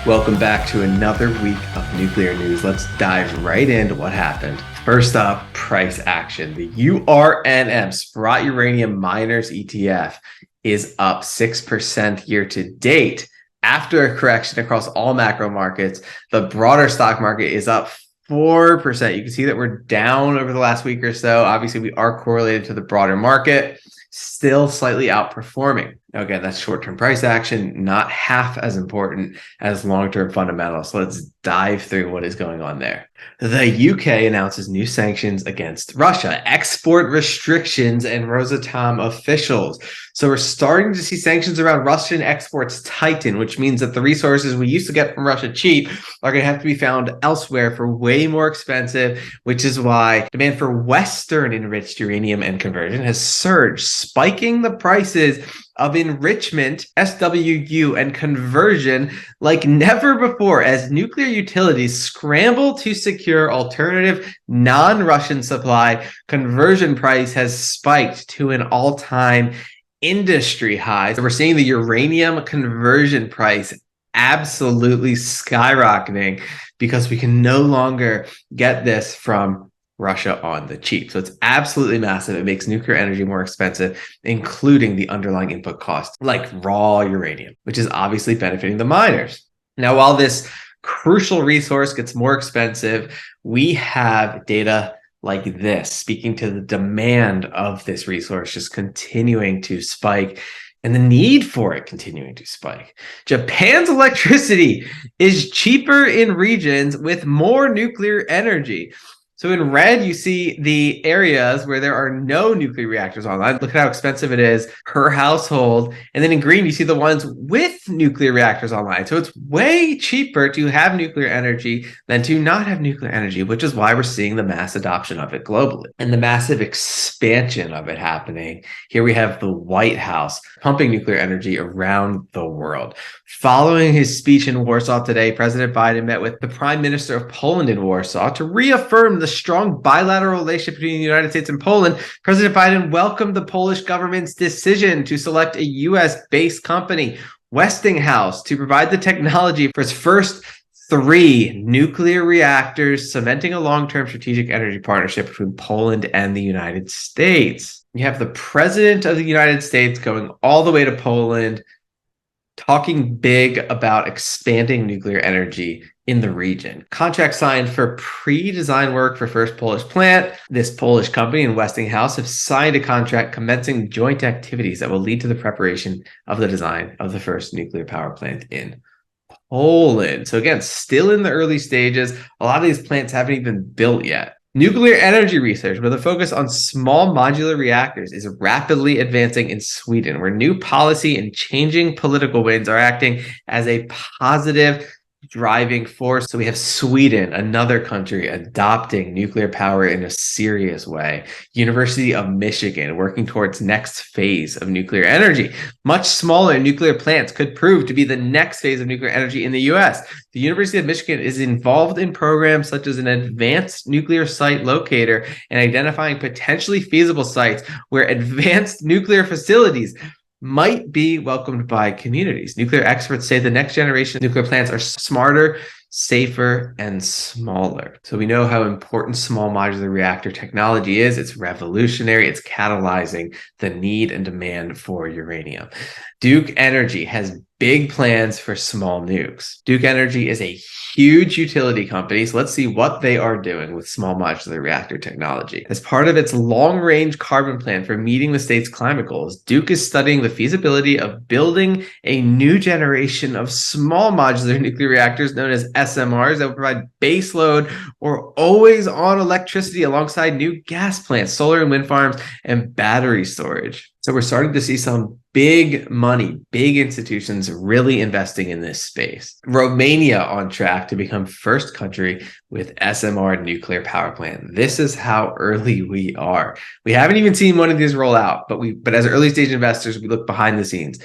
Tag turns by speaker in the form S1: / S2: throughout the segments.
S1: Welcome back to another week of nuclear news. Let's dive right into what happened. First up, price action. The URNM, Sprott Uranium Miners ETF, is up 6% year to date. After a correction across all macro markets, the broader stock market is up 4%. You can see that we're down over the last week or so. Obviously, we are correlated to the broader market, still slightly outperforming. Now, again, that's short-term price action, not half as important as long-term fundamentals. So let's dive through what is going on there. The UK announces new sanctions against Russia, export restrictions, and Rosatom officials. So we're starting to see sanctions around Russian exports tighten, which means that the resources we used to get from Russia cheap are going to have to be found elsewhere for way more expensive, which is why demand for Western enriched uranium and conversion has surged, spiking the prices of enrichment, SWU, and conversion like never before as nuclear utilities scramble to secure alternative non-Russian supply. Conversion price has spiked to an all-time industry high. So we're seeing the uranium conversion price absolutely skyrocketing because we can no longer get this from Russia on the cheap. So it's absolutely massive. It makes nuclear energy more expensive, including the underlying input costs like raw uranium, which is obviously benefiting the miners. Now, while this crucial resource gets more expensive, we have data like this speaking to the demand of this resource just continuing to spike and the need for it continuing to spike. Japan's electricity is cheaper in regions with more nuclear energy. So in red, you see the areas where there are no nuclear reactors online. Look at how expensive it is per household. And then in green, you see the ones with nuclear reactors online. So it's way cheaper to have nuclear energy than to not have nuclear energy, which is why we're seeing the mass adoption of it globally and the massive expansion of it happening. Here we have the White House pumping nuclear energy around the world. Following his speech in Warsaw today, President Biden met with the Prime Minister of Poland in Warsaw to reaffirm the strong bilateral relationship between the United States and Poland. President Biden welcomed the Polish government's decision to select a U.S.-based company, Westinghouse, to provide the technology for its first 3 nuclear reactors, cementing a long-term strategic energy partnership between Poland and the United States. You have the President of the United States going all the way to Poland, talking big about expanding nuclear energy in the region. Contract signed for pre-design work for first Polish plant. This Polish company and Westinghouse have signed a contract commencing joint activities that will lead to the preparation of the design of the first nuclear power plant in Poland. So again, still in the early stages. A lot of these plants haven't even built yet. Nuclear energy research with a focus on small modular reactors is rapidly advancing in Sweden, where new policy and changing political winds are acting as a positive driving force. So we have Sweden, another country, adopting nuclear power in a serious way. University of Michigan working towards next phase of nuclear energy. Much smaller nuclear plants could prove to be the next phase of nuclear energy in the US. The University of Michigan is involved in programs such as an advanced nuclear site locator and identifying potentially feasible sites where advanced nuclear facilities might be welcomed by communities. Nuclear experts say the next generation of nuclear plants are smarter, safer, and smaller. So we know how important small modular reactor technology is. It's revolutionary. It's catalyzing the need and demand for uranium. Duke Energy has big plans for small nukes. Duke Energy is a huge utility company, so let's see what they are doing with small modular reactor technology. As part of its long-range carbon plan for meeting the state's climate goals, Duke is studying the feasibility of building a new generation of small modular nuclear reactors known as SMRs that will provide baseload or always-on electricity alongside new gas plants, solar and wind farms, and battery storage. So we're starting to see some big money, big institutions really investing in this space. Romania on track to become first country with SMR nuclear power plant. This is how early we are. We haven't even seen one of these roll out, but as early stage investors, we look behind the scenes.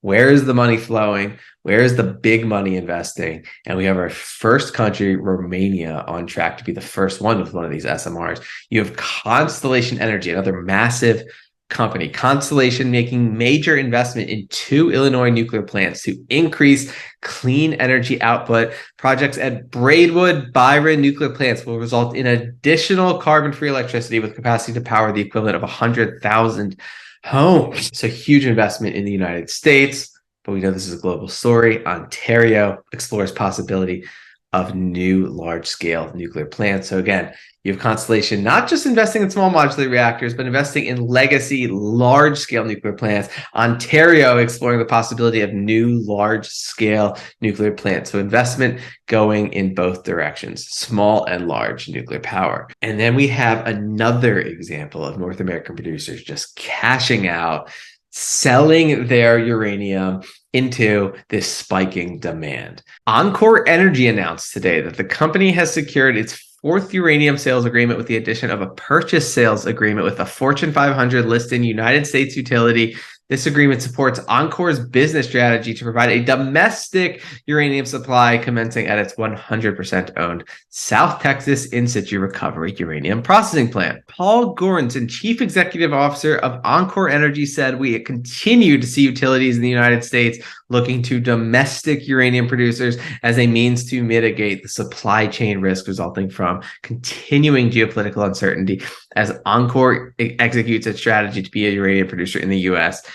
S1: Where is the money flowing? Where is the big money investing? And we have our first country, Romania, on track to be the first one with one of these SMRs. You have Constellation Energy, another massive company, Constellation, making major investment in 2 Illinois nuclear plants to increase clean energy output. Projects at Braidwood, Byron nuclear plants will result in additional carbon-free electricity with capacity to power the equivalent of 100,000 homes. So huge investment in the United States, but we know this is a global story. Ontario explores possibility of new large-scale nuclear plants. So again, you have Constellation not just investing in small modular reactors, but investing in legacy large-scale nuclear plants. Ontario exploring the possibility of new large-scale nuclear plants. So investment going in both directions, small and large nuclear power. And then we have another example of North American producers just cashing out, selling their uranium into this spiking demand. Encore Energy announced today that the company has secured its fourth uranium sales agreement with the addition of a purchase sales agreement with a Fortune 500 listed United States utility. This agreement supports Encore's business strategy to provide a domestic uranium supply commencing at its 100% owned South Texas in situ recovery uranium processing plant. Paul Goranson, chief executive officer of Encore Energy, said we continue to see utilities in the United States looking to domestic uranium producers as a means to mitigate the supply chain risk resulting from continuing geopolitical uncertainty as Encore executes its strategy to be a uranium producer in the U.S.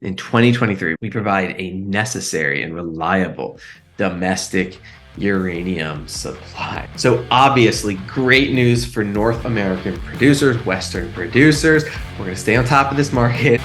S1: In 2023, we provide a necessary and reliable domestic uranium supply. So obviously, great news for North American producers, Western producers. We're going to stay on top of this market.